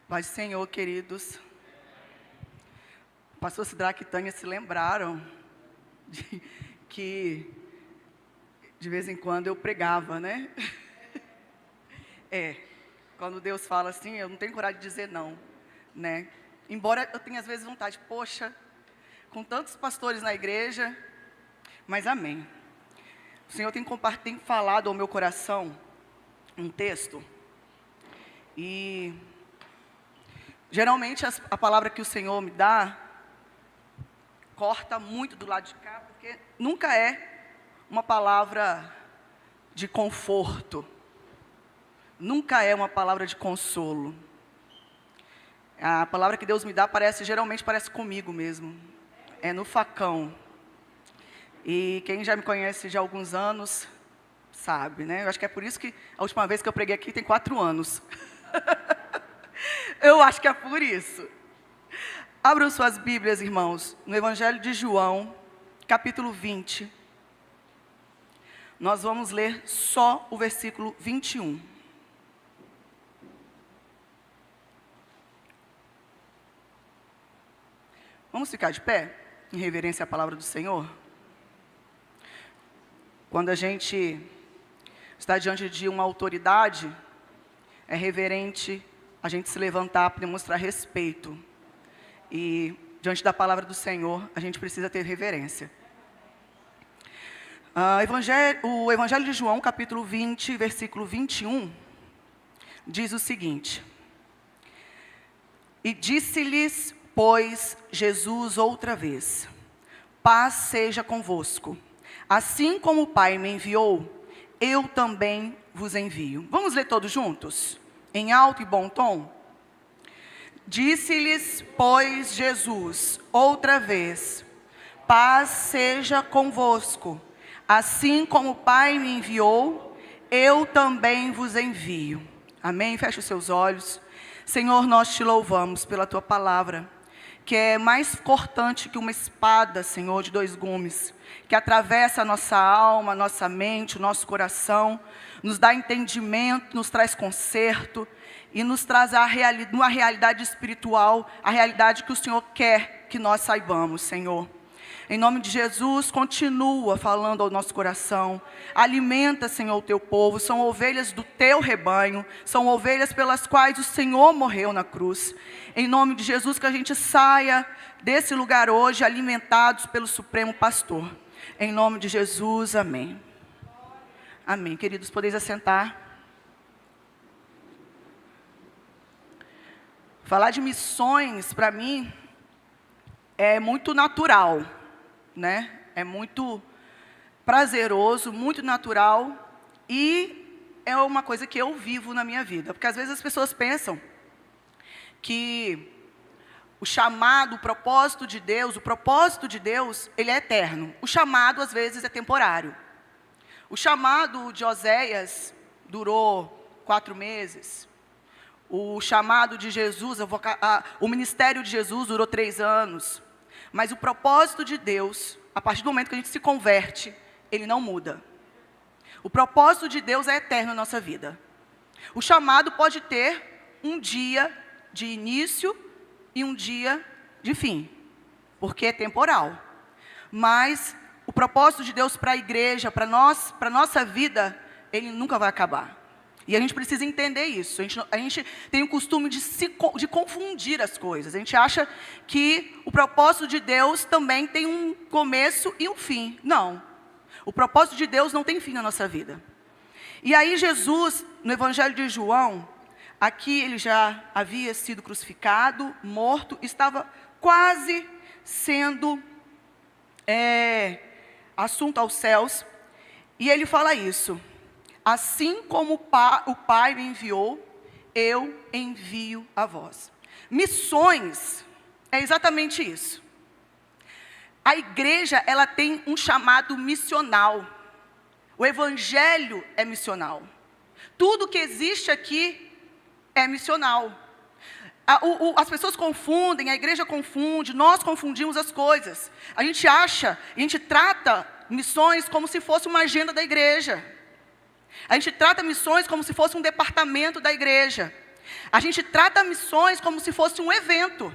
Paz do Senhor, queridos. O pastor Sidraque e Tânia se lembraram que de vez em quando eu pregava, né? Quando Deus fala assim, eu não tenho coragem de dizer não, né? Embora eu tenha às vezes vontade, poxa, com tantos pastores na igreja, mas amém. O Senhor tem falado ao meu coração um texto, e geralmente a palavra que o Senhor me dá, corta muito do lado de cá, porque nunca é uma palavra de conforto, nunca é uma palavra de consolo. A palavra que Deus me dá geralmente parece comigo mesmo, é no facão. E quem já me conhece de alguns anos, sabe, né? Eu acho que é por isso que a última vez que eu preguei aqui tem 4 anos. Eu acho que é por isso. Abram suas Bíblias, irmãos, no Evangelho de João, capítulo 20. Nós vamos ler só o versículo 21. Vamos ficar de pé, em reverência à palavra do Senhor? Quando a gente está diante de uma autoridade, é reverente a gente se levantar para demonstrar respeito. E diante da palavra do Senhor, a gente precisa ter reverência. O Evangelho de João, capítulo 20, versículo 21, diz o seguinte: E disse-lhes, pois, Jesus outra vez: Paz seja convosco. Assim como o Pai me enviou, eu também vos envio. Vamos ler todos juntos? Em alto e bom tom? Disse-lhes, pois, Jesus, outra vez: Paz seja convosco. Assim como o Pai me enviou, eu também vos envio. Amém? Feche os seus olhos. Senhor, nós te louvamos pela tua palavra, que é mais cortante que uma espada, Senhor, de 2 gumes, que atravessa a nossa alma, a nossa mente, o nosso coração, nos dá entendimento, nos traz conserto e nos traz uma realidade espiritual, a realidade que o Senhor quer que nós saibamos, Senhor. Em nome de Jesus, continua falando ao nosso coração. Alimenta, Senhor, o teu povo. São ovelhas do teu rebanho. São ovelhas pelas quais o Senhor morreu na cruz. Em nome de Jesus, que a gente saia desse lugar hoje alimentados pelo Supremo Pastor. Em nome de Jesus, amém. Amém. Queridos, podeis assentar. Falar de missões, para mim, é muito natural, né? É muito prazeroso, muito natural, e é uma coisa que eu vivo na minha vida. Porque às vezes as pessoas pensam que o chamado, o propósito de Deus, ele é eterno. O chamado, às vezes, é temporário. O chamado de Oséias durou 4 meses. O chamado de Jesus, o ministério de Jesus durou 3 anos. Mas o propósito de Deus, a partir do momento que a gente se converte, ele não muda. O propósito de Deus é eterno na nossa vida. O chamado pode ter um dia de início e um dia de fim, porque é temporal. Mas o propósito de Deus para a igreja, para a nossa vida, ele nunca vai acabar. E a gente precisa entender isso. A gente tem o costume de confundir as coisas. A gente acha que o propósito de Deus também tem um começo e um fim. Não. O propósito de Deus não tem fim na nossa vida. E aí Jesus, no Evangelho de João, aqui ele já havia sido crucificado, morto, estava quase sendo assunto aos céus. E ele fala isso: Assim como o Pai me enviou, eu envio a vós. Missões é exatamente isso. A igreja, ela tem um chamado missional. O evangelho é missional. Tudo que existe aqui é missional. As pessoas confundem, a igreja confunde, nós confundimos as coisas. A gente trata missões como se fosse uma agenda da igreja. A gente trata missões como se fosse um departamento da igreja. A gente trata missões como se fosse um evento.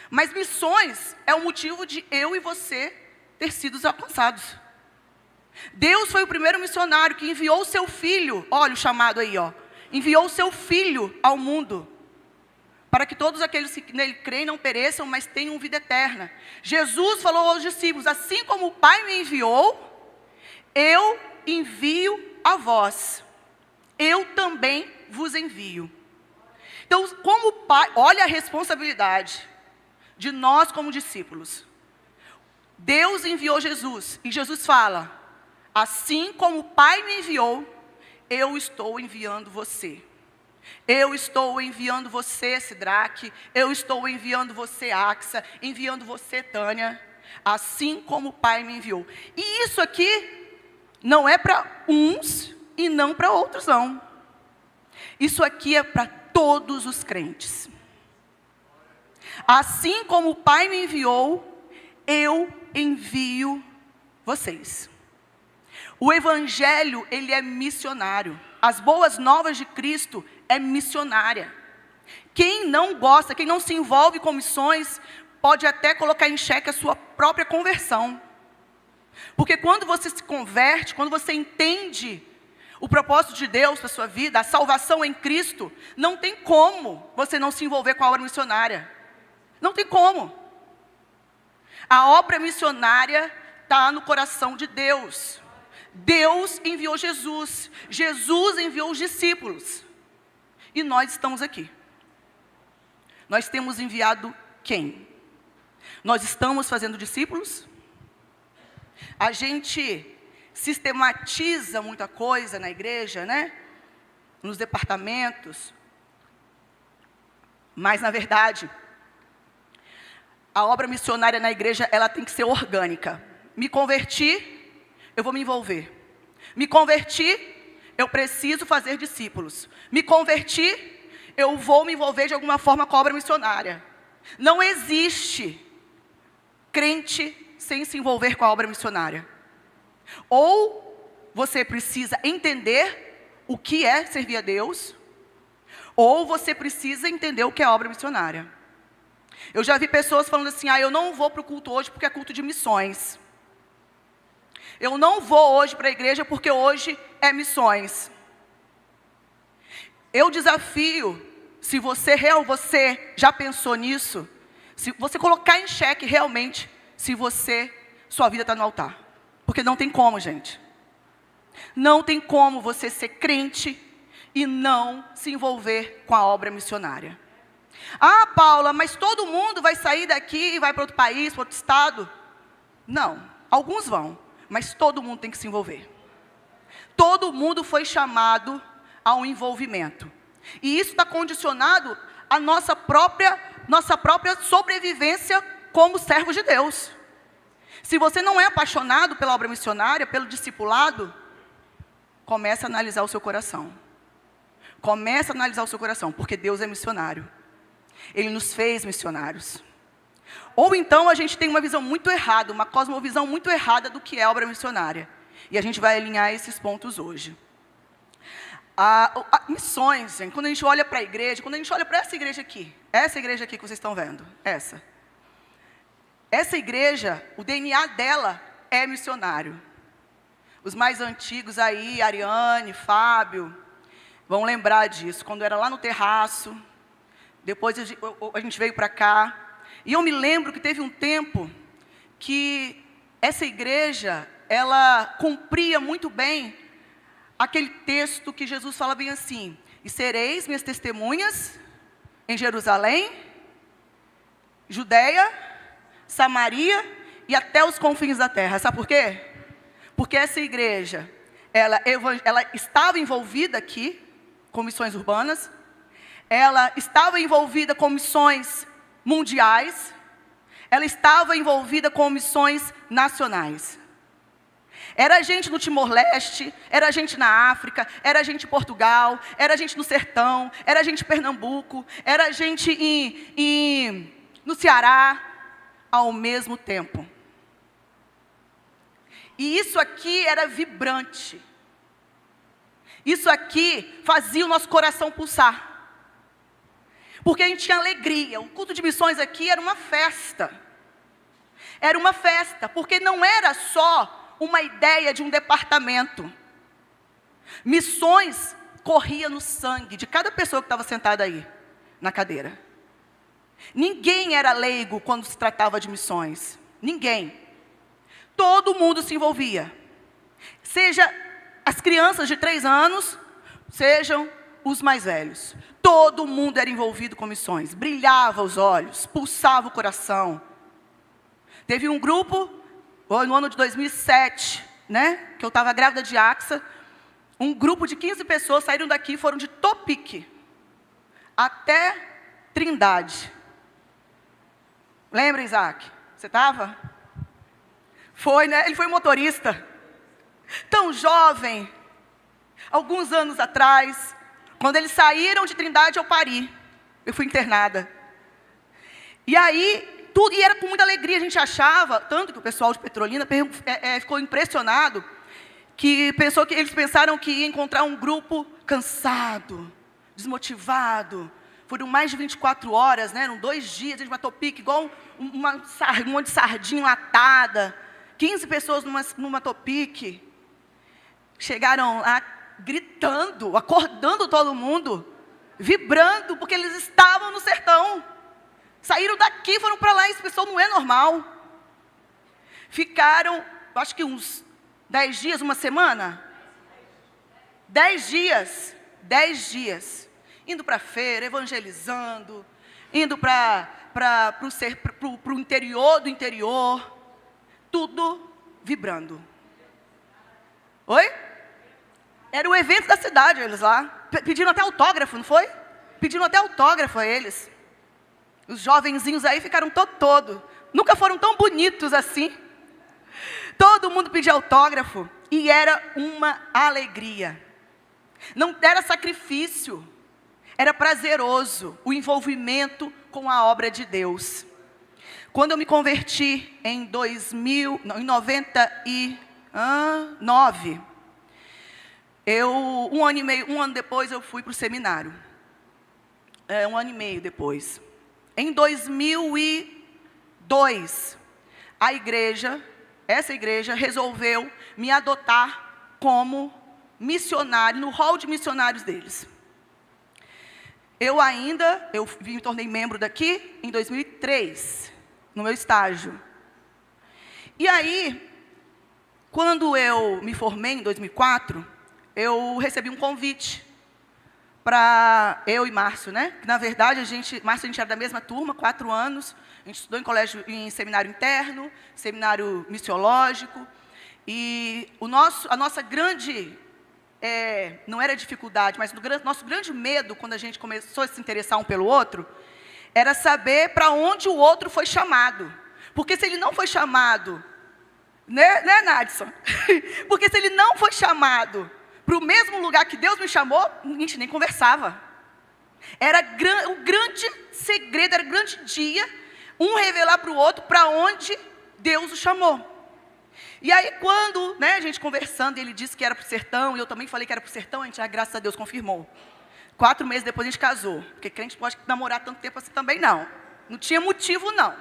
Mas missões é o motivo de eu e você ter sido alcançados. Deus foi o primeiro missionário que enviou o seu filho, olha o chamado aí, ó. Enviou o seu filho ao mundo, para que todos aqueles que nele creem não pereçam, mas tenham vida eterna. Jesus falou aos discípulos, assim como o Pai me enviou, eu envio a vós. Eu também vos envio. Então, como o Pai, olha a responsabilidade de nós como discípulos. Deus enviou Jesus, e Jesus fala, assim como o Pai me enviou, eu estou enviando você. Eu estou enviando você, Sidraque. Eu estou enviando você, Axa. Enviando você, Tânia. Assim como o Pai me enviou. E isso aqui não é para uns e não para outros, não. Isso aqui é para todos os crentes. Assim como o Pai me enviou, eu envio vocês. O Evangelho, ele é missionário. As boas novas de Cristo é missionária. Quem não gosta, quem não se envolve com missões, pode até colocar em xeque a sua própria conversão. Porque quando você se converte, quando você entende o propósito de Deus para a sua vida, a salvação em Cristo, não tem como você não se envolver com a obra missionária. Não tem como. A obra missionária está no coração de Deus. Deus enviou Jesus. Jesus enviou os discípulos. E nós estamos aqui. Nós temos enviado quem? Nós estamos fazendo discípulos? A gente sistematiza muita coisa na igreja, né? Nos departamentos. Mas, na verdade, a obra missionária na igreja, ela tem que ser orgânica. Me converti, eu vou me envolver. Me converti, eu preciso fazer discípulos. Me converti, eu vou me envolver de alguma forma com a obra missionária. Não existe crente sem se envolver com a obra missionária. Ou você precisa entender o que é servir a Deus, ou você precisa entender o que é obra missionária. Eu já vi pessoas falando assim, eu não vou para o culto hoje porque é culto de missões. Eu não vou hoje para a igreja porque hoje é missões. Eu desafio, se você já pensou nisso, se você colocar em xeque realmente, se sua vida está no altar. Porque não tem como, gente. Não tem como você ser crente e não se envolver com a obra missionária. Ah, Paula, mas todo mundo vai sair daqui e vai para outro país, para outro estado? Não, alguns vão, mas todo mundo tem que se envolver. Todo mundo foi chamado ao envolvimento. E isso está condicionado à nossa própria sobrevivência como servos de Deus. Se você não é apaixonado pela obra missionária, pelo discipulado, comece a analisar o seu coração. Comece a analisar o seu coração, porque Deus é missionário. Ele nos fez missionários. Ou então a gente tem uma visão muito errada, uma cosmovisão muito errada do que é obra missionária. E a gente vai alinhar esses pontos hoje. Missões, gente, quando a gente olha para a igreja, quando a gente olha para essa igreja aqui que vocês estão vendo, essa igreja, o DNA dela é missionário. Os mais antigos aí, Ariane, Fábio, vão lembrar disso, quando era lá no terraço, depois a gente veio para cá, e eu me lembro que teve um tempo que essa igreja, ela cumpria muito bem aquele texto que Jesus fala bem assim, e sereis minhas testemunhas em Jerusalém, Judeia, Samaria e até os confins da terra. Sabe por quê? Porque essa igreja, ela estava envolvida aqui com missões urbanas, ela estava envolvida com missões mundiais, ela estava envolvida com missões nacionais. Era gente no Timor-Leste, era gente na África, era gente em Portugal, era gente no Sertão, era gente em Pernambuco, era gente no Ceará, ao mesmo tempo. E isso aqui era vibrante. Isso aqui fazia o nosso coração pulsar. Porque a gente tinha alegria. O culto de missões aqui era uma festa. Era uma festa, porque não era só uma ideia de um departamento. Missões corria no sangue de cada pessoa que estava sentada aí, na cadeira. Ninguém era leigo quando se tratava de missões. Ninguém. Todo mundo se envolvia. Seja as crianças de 3 anos, sejam os mais velhos. Todo mundo era envolvido com missões. Brilhava os olhos, pulsava o coração. Teve um grupo, no ano de 2007, né, que eu estava grávida de Axa, um grupo de 15 pessoas saíram daqui e foram de Topic até Trindade. Lembra, Isaac? Você estava? Foi, né? Ele foi motorista. Tão jovem. Alguns anos atrás, quando eles saíram de Trindade, eu pari. Eu fui internada. E aí, tudo, e era com muita alegria, a gente achava, tanto que o pessoal de Petrolina ficou impressionado, que eles pensaram que ia encontrar um grupo cansado, desmotivado. Foram mais de 24 horas, né? Eram 2 dias, a gente matou pique, igual um monte de sardinha latada. 15 pessoas numa topique. Chegaram lá gritando, acordando todo mundo, vibrando, porque eles estavam no sertão. Saíram daqui, foram para lá, esse pessoal não é normal. Ficaram, acho que uns 10 dias, uma semana? 10 dias. 10 dias. Indo para a feira, evangelizando, indo para o interior do interior, tudo vibrando. Oi? Era o evento da cidade, eles lá. Pediram até autógrafo, não foi? Pediram até autógrafo a eles. Os jovenzinhos aí ficaram todo. Nunca foram tão bonitos assim. Todo mundo pedia autógrafo. E era uma alegria. Não era sacrifício. Era prazeroso o envolvimento com a obra de Deus. Quando eu me converti em 99, um ano depois eu fui para o seminário. 1 ano e meio depois. Em 2002, essa igreja resolveu me adotar como missionário, no hall de missionários deles. Eu me tornei membro daqui em 2003, no meu estágio. E aí, quando eu me formei em 2004, eu recebi um convite para eu e Márcio, né? Na verdade, Márcio, a gente era da mesma turma, 4 anos. A gente estudou em seminário interno, seminário missiológico. E a nossa grande, não era dificuldade, mas nosso grande medo, quando a gente começou a se interessar um pelo outro, era saber para onde o outro foi chamado. Porque se ele não foi chamado, né, Nadson? Porque se ele não foi chamado para o mesmo lugar que Deus me chamou, a gente nem conversava. Era o grande segredo, era o grande dia, um revelar para o outro para onde Deus o chamou. E aí quando, né, a gente conversando, ele disse que era para o sertão, e eu também falei que era para o sertão, a gente, graças a Deus, confirmou. 4 meses depois a gente casou, porque crente pode namorar tanto tempo assim também não. Não tinha motivo não.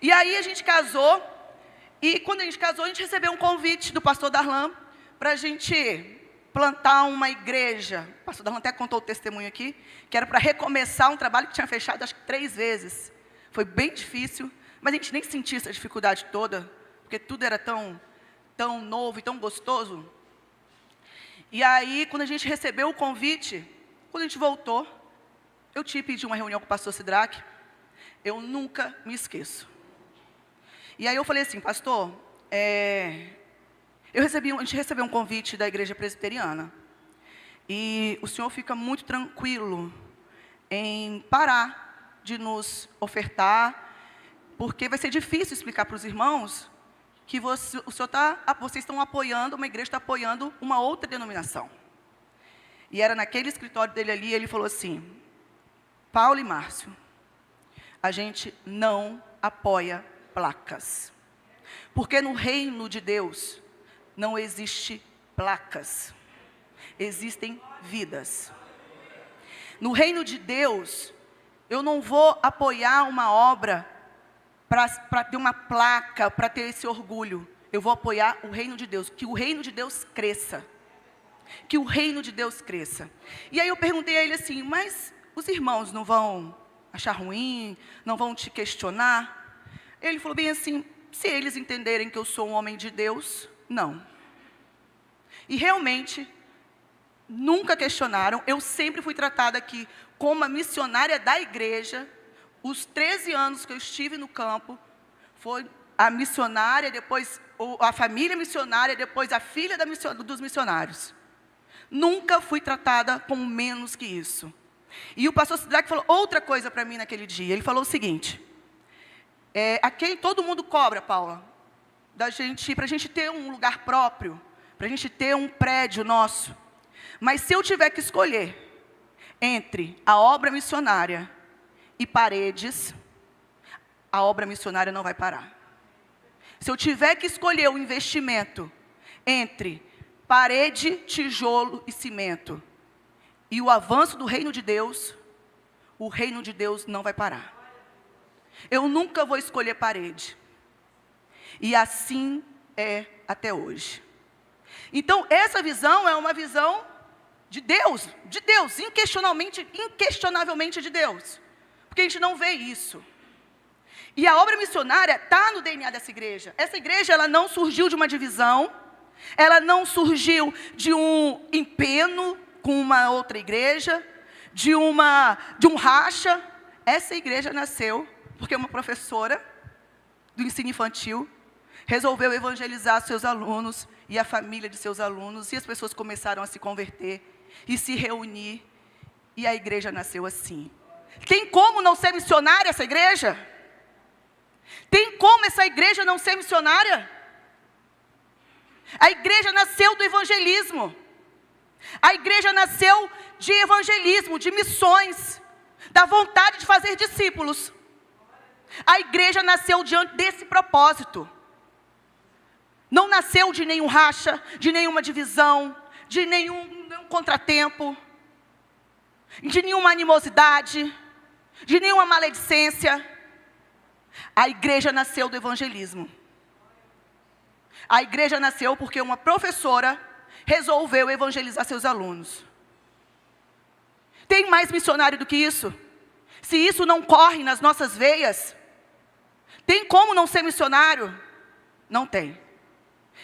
E aí a gente casou, e quando a gente casou, a gente recebeu um convite do pastor Darlan para a gente plantar uma igreja. O pastor Darlan até contou o testemunho aqui, que era para recomeçar um trabalho que tinha fechado acho que 3 vezes. Foi bem difícil, mas a gente nem sentia essa dificuldade toda, porque tudo era tão novo e tão gostoso. E aí, quando a gente recebeu o convite, quando a gente voltou, eu te pedi uma reunião com o pastor Sidraque, eu nunca me esqueço. E aí eu falei assim, pastor, a gente recebeu um convite da igreja presbiteriana, e o senhor fica muito tranquilo em parar de nos ofertar, porque vai ser difícil explicar para os irmãos que vocês estão apoiando, uma igreja está apoiando uma outra denominação. E era naquele escritório dele ali, ele falou assim, Paulo e Márcio, a gente não apoia placas. Porque no reino de Deus não existe placas. Existem vidas. No reino de Deus eu não vou apoiar uma obra para ter uma placa, para ter esse orgulho. Eu vou apoiar o reino de Deus, que o reino de Deus cresça. Que o reino de Deus cresça. E aí eu perguntei a ele assim, mas os irmãos não vão achar ruim? Não vão te questionar? Ele falou bem assim, se eles entenderem que eu sou um homem de Deus, não. E realmente, nunca questionaram. Eu sempre fui tratada aqui como uma missionária da igreja. Os 13 anos que eu estive no campo, foi a missionária, depois a família missionária, depois a filha dos missionários. Nunca fui tratada como menos que isso. E o pastor Sidraque falou outra coisa para mim naquele dia. Ele falou o seguinte, a quem todo mundo cobra, Paula, para a gente ter um lugar próprio, para a gente ter um prédio nosso. Mas se eu tiver que escolher entre a obra missionária e paredes, a obra missionária não vai parar. Se eu tiver que escolher o investimento entre parede, tijolo e cimento, e o avanço do reino de Deus, o reino de Deus não vai parar. Eu nunca vou escolher parede. E assim é até hoje. Então, essa visão é uma visão de Deus, inquestionavelmente de Deus. Porque a gente não vê isso. E a obra missionária está no DNA dessa igreja. Essa igreja, ela não surgiu de uma divisão, ela não surgiu de um empeno com uma outra igreja, de um racha. Essa igreja nasceu porque uma professora do ensino infantil resolveu evangelizar seus alunos e a família de seus alunos, e as pessoas começaram a se converter e se reunir, e a igreja nasceu assim. Tem como não ser missionária essa igreja? Tem como essa igreja não ser missionária? A igreja nasceu do evangelismo. A igreja nasceu de evangelismo, de missões, da vontade de fazer discípulos. A igreja nasceu diante desse propósito. Não nasceu de nenhum racha, de nenhuma divisão, de nenhum contratempo, de nenhuma animosidade, de nenhuma maledicência. A igreja nasceu do evangelismo. A igreja nasceu porque uma professora resolveu evangelizar seus alunos. Tem mais missionário do que isso? Se isso não corre nas nossas veias, tem como não ser missionário? Não tem.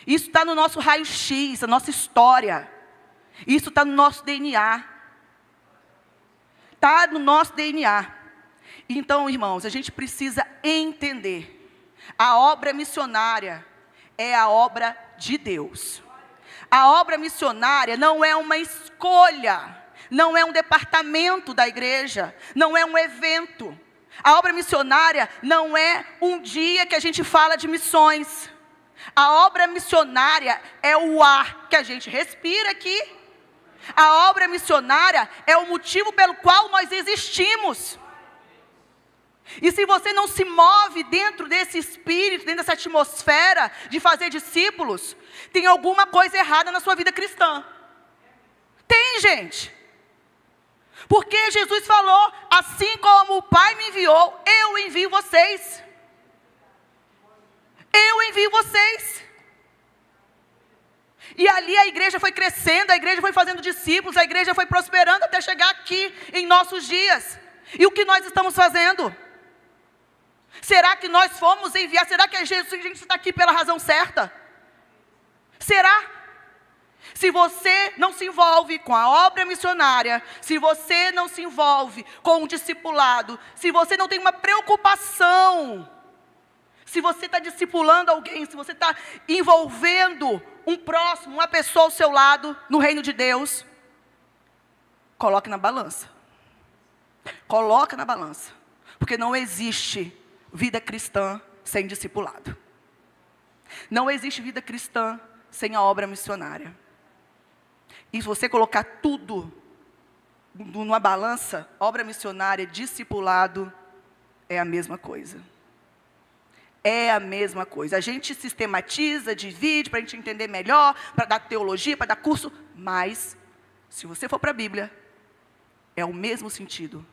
Isso está no nosso raio-x, a nossa história. Isso está no nosso DNA. Está no nosso DNA. Então, irmãos, a gente precisa entender. A obra missionária é a obra de Deus. A obra missionária não é uma escolha, não é um departamento da igreja, não é um evento. A obra missionária não é um dia que a gente fala de missões. A obra missionária é o ar que a gente respira aqui. A obra missionária é o motivo pelo qual nós existimos. E se você não se move dentro desse espírito, dentro dessa atmosfera de fazer discípulos, tem alguma coisa errada na sua vida cristã. Tem, gente. Porque Jesus falou, assim como o Pai me enviou, eu envio vocês. Eu envio vocês. E ali a igreja foi crescendo, a igreja foi fazendo discípulos, a igreja foi prosperando até chegar aqui em nossos dias. E o que nós estamos fazendo? Será que nós fomos enviar? Será que a gente está aqui pela razão certa? Será? Se você não se envolve com a obra missionária, se você não se envolve com o discipulado, se você não tem uma preocupação, se você está discipulando alguém, se você está envolvendo um próximo, uma pessoa ao seu lado, no reino de Deus, coloque na balança. Coloca na balança. Porque não existe vida cristã sem discipulado. Não existe vida cristã sem a obra missionária. E se você colocar tudo numa balança, obra missionária, discipulado, é a mesma coisa. É a mesma coisa. A gente sistematiza, divide para a gente entender melhor, para dar teologia, para dar curso, mas, se você for para a Bíblia, é o mesmo sentido.